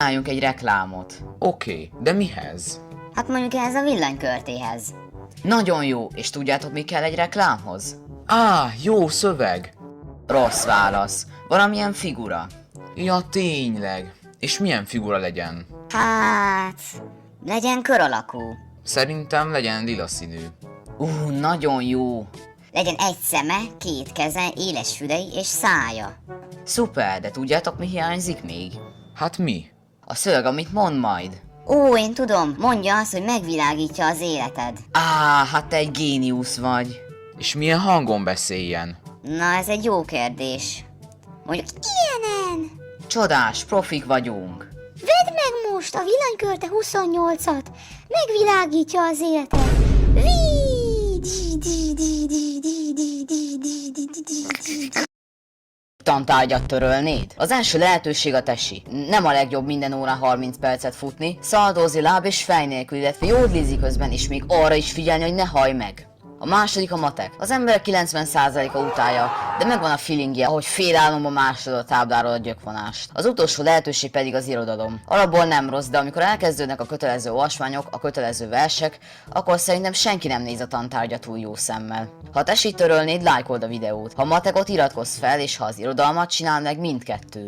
Csináljunk egy reklámot. Oké, de mihez? Hát mondjuk ehhez a villanykörtéhez. Nagyon jó, és tudjátok mi kell egy reklámhoz? Jó szöveg! Rossz válasz. Valamilyen figura. Ja, tényleg. És milyen figura legyen? Hát... legyen kör alakú. Szerintem legyen lila színű. Nagyon jó. Legyen egy szeme, két keze, éles fülei és szája. Szuper, de tudjátok mi hiányzik még? Hát mi? A szöveg, amit mond majd. Én tudom, mondja azt, hogy megvilágítja az életed. Hát te egy géniusz vagy. És milyen hangon beszéljen? Na, ez egy jó kérdés. Mondjuk ilyenen! Csodás, profik vagyunk. Vedd meg most a villanykörte 28-at! Megvilágítja az életed! Tantárgyat törölnéd? Az első lehetőség a tesi. Nem a legjobb minden órán 30 percet futni, szaldózni láb és fej nélkül, illetve jódlizni közben, és még arra is figyelni, hogy ne hajj meg. A második a matek. Az emberek 90%-a utálja, de megvan a feelingje, ahogy fél álomba másolod a tábláról a gyökvonást. Az utolsó lehetőség pedig az irodalom. Alapból nem rossz, de amikor elkezdődnek a kötelező olvasmányok, a kötelező versek, akkor szerintem senki nem néz a tantárgyat túl jó szemmel. Ha a tesit törölnéd, lájkold a videót. Ha a matekot, iratkozz fel, és ha az irodalmat, csináld meg mindkettőt.